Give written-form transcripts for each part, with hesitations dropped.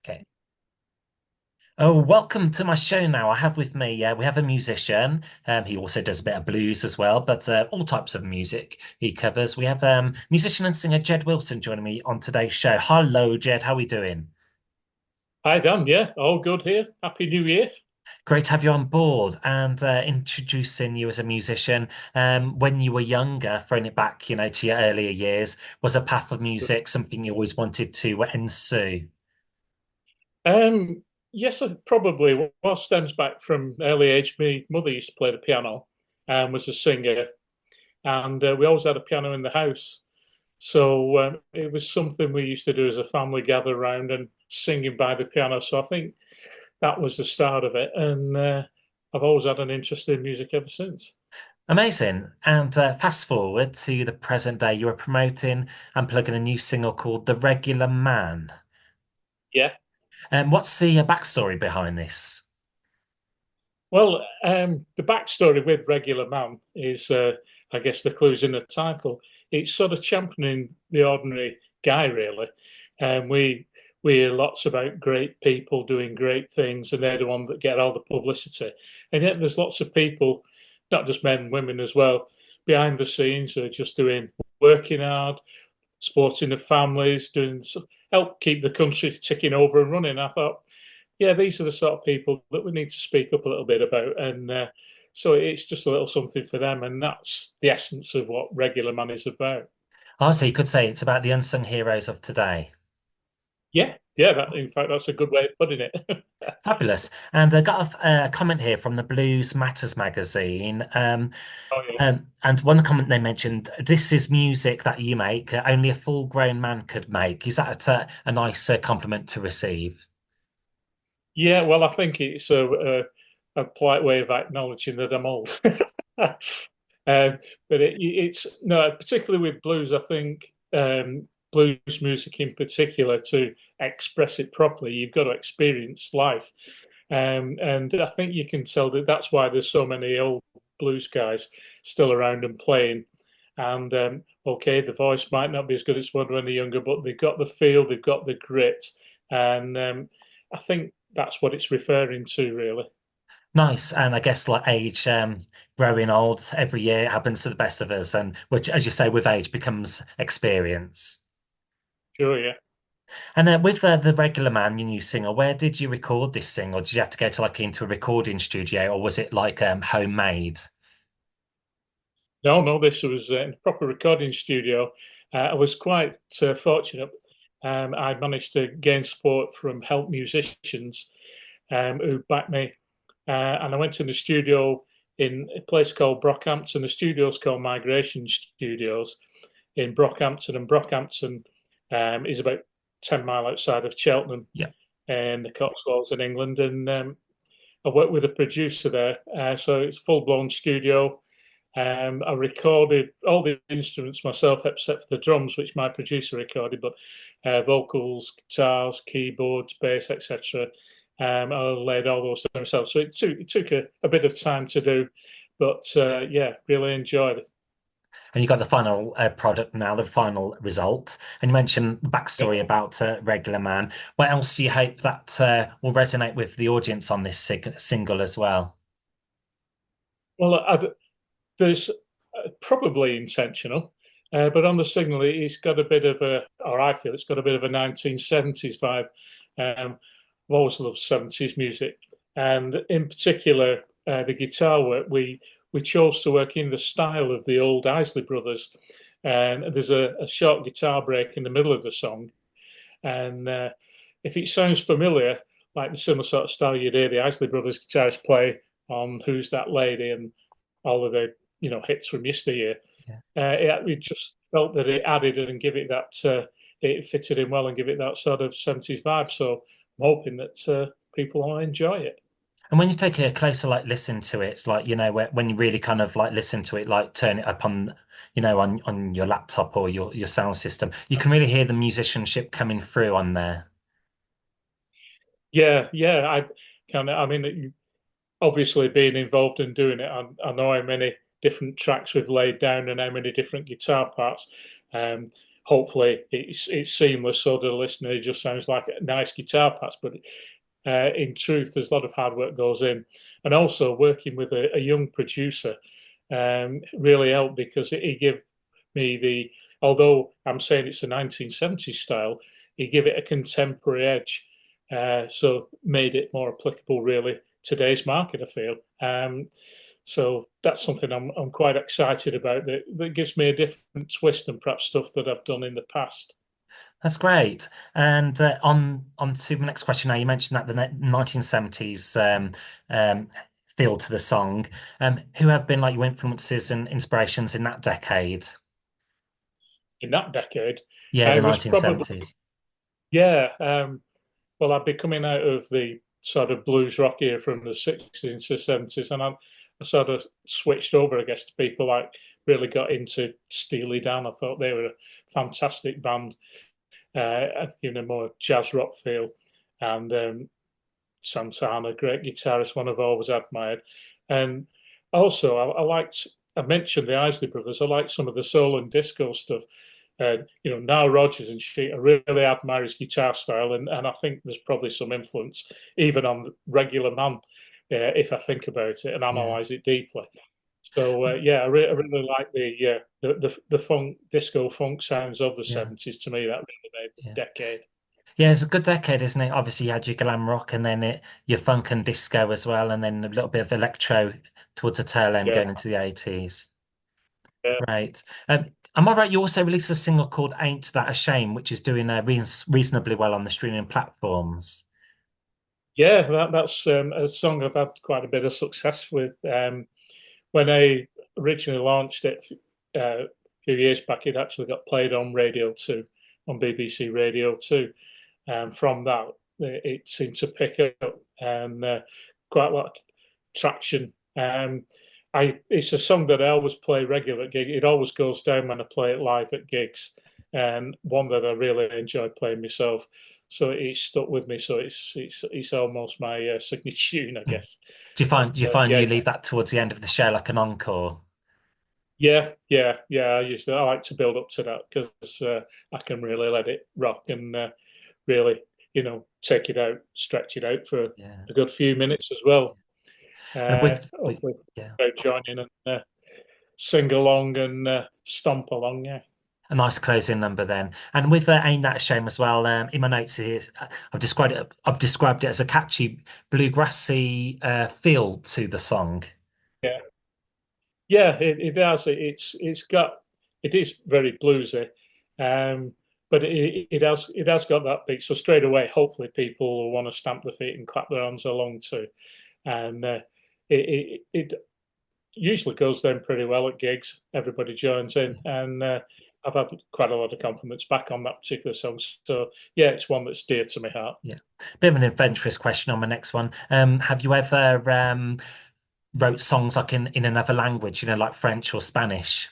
Okay. Oh, welcome to my show now. I have with me, we have a musician. He also does a bit of blues as well, but all types of music he covers. We have musician and singer Ged Wilson joining me on today's show. Hello, Jed. How are we doing? Hi Dan, yeah, all good here. Happy New Year. Great to have you on board and introducing you as a musician. When you were younger, throwing it back, to your earlier years, was a path of music something you always wanted to ensue? Um, yes, it probably well stems back from early age. My mother used to play the piano and was a singer, and we always had a piano in the house. So it was something we used to do as a family, gather around and singing by the piano. So I think that was the start of it, and I've always had an interest in music ever since. Amazing. And fast forward to the present day, you are promoting and plugging a new single called The Regular Man. Yeah. What's the backstory behind this? Well, the backstory with Regular Man is, I guess, the clues in the title. It's sort of championing the ordinary guy, really. We hear lots about great people doing great things, and they're the ones that get all the publicity. And yet, there's lots of people, not just men, women as well, behind the scenes who are just doing working hard, supporting the families, doing help keep the country ticking over and running. I thought, yeah, these are the sort of people that we need to speak up a little bit about, and so it's just a little something for them, and that's the essence of what Regular Man is about. Oh, so you could say it's about the unsung heroes of today. Yeah, yeah. That in fact, that's a good way of putting it. Fabulous. And I got a comment here from the Blues Matters magazine. Oh yeah, And one comment they mentioned, this is music that you make, only a full-grown man could make. Is that a nice compliment to receive? yeah. Well, I think it's a polite way of acknowledging that I'm old. But it's no, particularly with blues. I think blues music in particular, to express it properly, you've got to experience life. And I think you can tell that that's why there's so many old blues guys still around and playing. And okay, the voice might not be as good as when they're younger, but they've got the feel, they've got the grit, and I think that's what it's referring to, really. Nice. And I guess like age, growing old every year it happens to the best of us, and which, as you say, with age becomes experience. Sure, yeah. And with the regular man, your new singer, where did you record this single? Did you have to go to like into a recording studio, or was it like homemade? No, no, this was in a proper recording studio. I was quite fortunate. I managed to gain support from help musicians who backed me. And I went to the studio in a place called Brockhampton. The studio's called Migration Studios in Brockhampton. And Brockhampton is about 10 mile outside of Cheltenham Yeah. in the Cotswolds in England. And I worked with a producer there. So it's a full blown studio. I recorded all the instruments myself, except for the drums, which my producer recorded, but vocals, guitars, keyboards, bass, etc. I laid all those down myself. So it took a bit of time to do, but yeah, really enjoyed it. And you got the final product now, the final result. And you mentioned the Yeah. backstory about Regular Man. What else do you hope that will resonate with the audience on this single as well? Well, there's probably intentional, but on the signal, it's got a bit of a, or I feel it's got a bit of a 1970s vibe. I've always loved 70s music, and in particular, the guitar work. We chose to work in the style of the old Isley Brothers, and there's a short guitar break in the middle of the song, and if it sounds familiar, like the similar sort of style you'd hear the Isley Brothers guitarists play on "Who's That Lady" and all of the hits from yesteryear, Yeah. we just felt that it added and give it that it fitted in well and give it that sort of 70s vibe. So I'm hoping that people will enjoy it. And when you take a closer like listen to it, like when you really kind of like listen to it, like turn it up on, on your laptop or your sound system, you can really hear the musicianship coming through on there. Yeah, yeah. I mean, obviously being involved in doing it, I know how many different tracks we've laid down and how many different guitar parts. Um, hopefully it's seamless so the listener it just sounds like a nice guitar patch, but in truth, there's a lot of hard work goes in, and also working with a young producer really helped because he gave me the. Although I'm saying it's a 1970s style, he gave it a contemporary edge, so made it more applicable really today's market. I feel. So that's something I'm quite excited about. That gives me a different twist than perhaps stuff that I've done in the past. That's great. And on to the next question now, you mentioned that the 1970s um, feel to the song. Who have been like your influences and inspirations in that decade? In that decade, Yeah, the it was probably 1970s. yeah. Well, I'd be coming out of the sort of blues rock era from the 60s into 70s, and I sort of switched over, I guess, to people like really got into Steely Dan. I thought they were a fantastic band, a more jazz rock feel, and Santana, great guitarist, one I've always admired. And also, I liked, I mentioned the Isley Brothers, I liked some of the soul and disco stuff. Now Rogers and she, I really admire his guitar style, and I think there's probably some influence even on Regular Man, if I think about it and Yeah. analyze it deeply. So yeah, I really like the funk, disco funk sounds of the Yeah. '70s. To me, that really made the Yeah. decade. Yeah, it's a good decade, isn't it? Obviously, you had your glam rock and then your funk and disco as well, and then a little bit of electro towards the tail end Yeah, going into the 80s. yeah. Right. Am I right? You also released a single called Ain't That a Shame, which is doing reasonably well on the streaming platforms. Yeah, that's a song I've had quite a bit of success with. When I originally launched it a few years back, it actually got played on Radio 2, on BBC Radio 2. And from that, it seemed to pick up and quite a lot of traction. It's a song that I always play regular at gigs. It always goes down when I play it live at gigs, and one that I really enjoy playing myself. So it's stuck with me. So it's almost my signature tune, I Mm. guess. Do you find Yeah, you leave that towards the end of the show like an encore? yeah. I like to build up to that because I can really let it rock and really, take it out, stretch it out for Yeah. a good few minutes as well. And with Hopefully, yeah, join in and sing along and stomp along. Yeah, a nice closing number then. And with Ain't That a Shame as well, in my notes here, I've described it as a catchy bluegrassy feel to the song. yeah, yeah. It has. It is very bluesy, um, but it has got that beat. So straight away, hopefully, people will want to stamp their feet and clap their hands along too. And it usually goes down pretty well at gigs. Everybody joins in, and I've had quite a lot of compliments back on that particular song. So yeah, it's one that's dear to my heart. Yeah. Bit of an adventurous question on my next one. Have you ever wrote songs like in another language, like French or Spanish?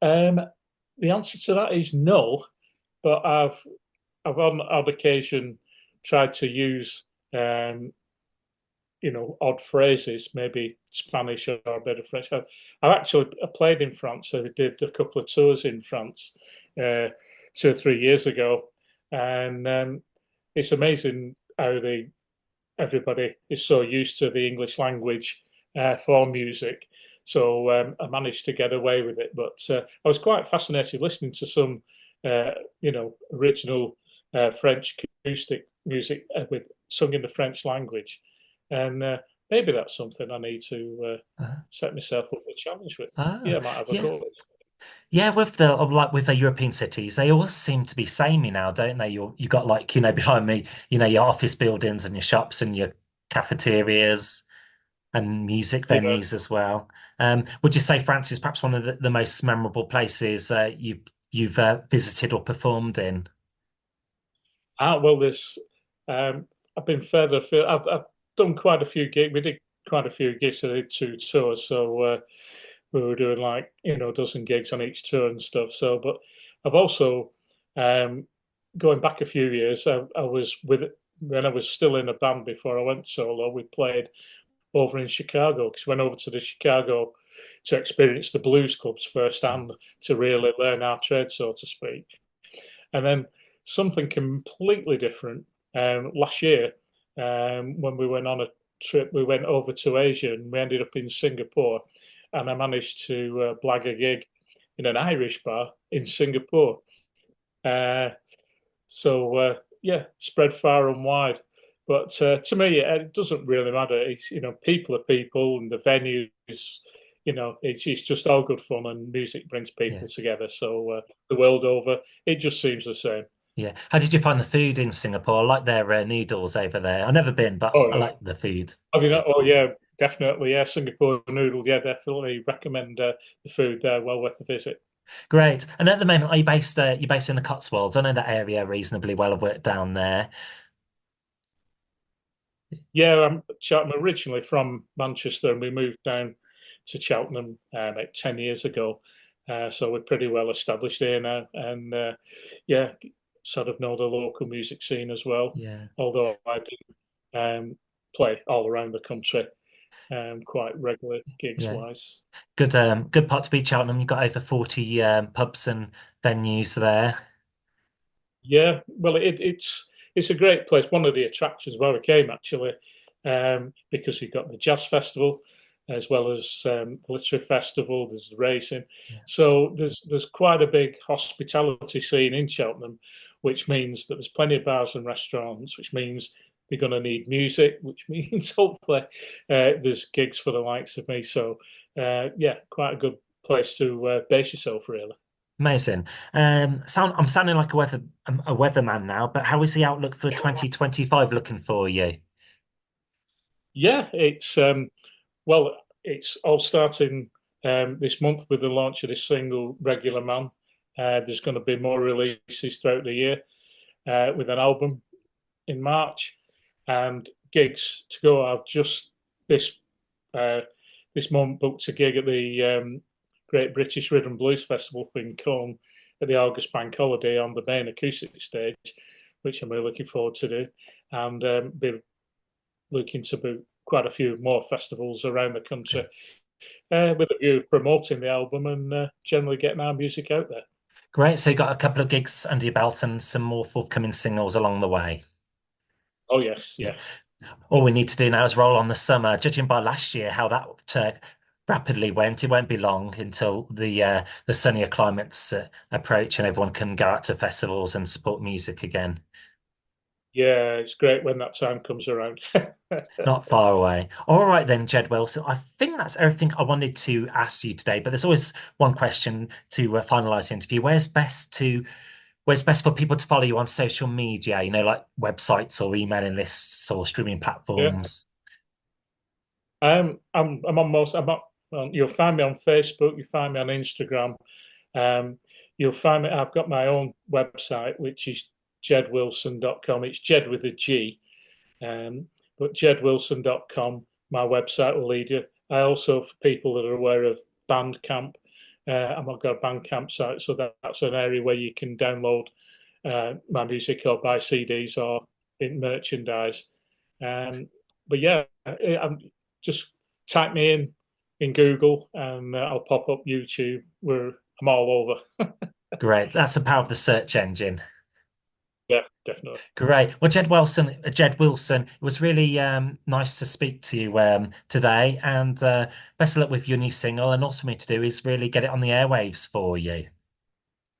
Um, the answer to that is no, but I've on odd occasion tried to use odd phrases, maybe Spanish or a bit of French. I actually played in France. I did a couple of tours in France 2 or 3 years ago, and it's amazing how everybody is so used to the English language for music. So I managed to get away with it, but I was quite fascinated listening to some, original French acoustic music with sung in the French language, and maybe that's something I need to Uh, set myself up a challenge with. oh, Yeah, I might have a yeah. go. Yeah, with the European cities, they all seem to be samey now, don't they? You got like, behind me, your office buildings and your shops and your cafeterias and music Yeah. venues as well. Would you say France is perhaps one of the most memorable places you've visited or performed in? Well, this I've been further afield. I've done quite a few gigs. We did quite a few gigs. I did 2 tours, so we were doing like a dozen gigs on each tour and stuff. So, but I've also um, going back a few years. I was with when I was still in a band before I went solo. We played over in Chicago because we went over to the Chicago. to experience the blues clubs firsthand, to really learn our trade, so to speak. And then something completely different last year when we went on a trip, we went over to Asia and we ended up in Singapore. And I managed to blag a gig in an Irish bar in Singapore. Uh, yeah, spread far and wide. But to me, it doesn't really matter. It's, people are people, and the venue is, it's just all good fun, and music brings Yeah. people together. So the world over, it just seems the same. Yeah. How did you find the food in Singapore? I like their noodles over there. I've never been, but Oh I yeah, like the food. have you not? Oh yeah, definitely. Yeah, Singapore noodle. Yeah, definitely recommend the food there. Well worth the visit. Great. And at the moment, are you based you're based in the Cotswolds? I know that area reasonably well. I've worked down there. Yeah, I'm originally from Manchester, and we moved down to Cheltenham about 10 years ago. So we're pretty well established here now, and yeah, sort of know the local music scene as well. Yeah. Although I do play all around the country, quite regular gigs Yeah. wise. Good part to be Cheltenham. You've got over 40 pubs and venues there. Yeah, well, it's a great place. One of the attractions where we came actually, because you've got the jazz festival as well as the literary festival. There's the racing, Yeah. so there's quite a big hospitality scene in Cheltenham, which means that there's plenty of bars and restaurants, which means they're going to need music, which means hopefully there's gigs for the likes of me. So yeah, quite a good place to base yourself really. Amazing. I'm sounding like a weatherman now, but how is the outlook for 2025 looking for you? Yeah, well, it's all starting this month with the launch of this single, Regular Man. There's going to be more releases throughout the year with an album in March and gigs to go. I've just this uh, this month booked a gig at the Great British Rhythm and Blues Festival in Combe at the August Bank Holiday on the main acoustic stage, which I'm really looking forward to do, and be looking to book quite a few more festivals around the country with a view of promoting the album and generally getting our music out there. Great. So you got a couple of gigs under your belt and some more forthcoming singles along the way. Oh yes, Yeah. yeah, All we need to do now is roll on the summer. Judging by last year, how that rapidly went, it won't be long until the sunnier climates approach and everyone can go out to festivals and support music again. yeah. It's great when that time comes around. Not far away. All right then, Jed Wilson. I think that's everything I wanted to ask you today. But there's always one question to finalize the interview. Where's best for people to follow you on social media? You know, like websites or emailing lists or streaming Yeah, platforms. I'm on most. I'm not, well, you'll find me on Facebook. You find me on Instagram. Um, you'll find me. I've got my own website, which is jedwilson.com. It's Jed with a G. But jedwilson.com, my website will lead you. I also, for people that are aware of Bandcamp, I've got a Bandcamp site, so that's an area where you can download my music or buy CDs or in merchandise. But yeah, I'm just type me in Google and I'll pop up YouTube where I'm all over. Great. That's the power of the search engine. Yeah, definitely. Great. Well, Jed Wilson, it was really nice to speak to you today, and best of luck with your new single. And also, for me to do is really get it on the airwaves for you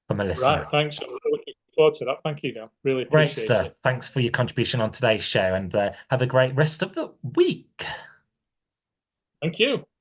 from a Right, listener. thanks. I'm really looking forward to that. Thank you, Dan. Really Great appreciate stuff. it. Thanks for your contribution on today's show, and have a great rest of the week. Thank you.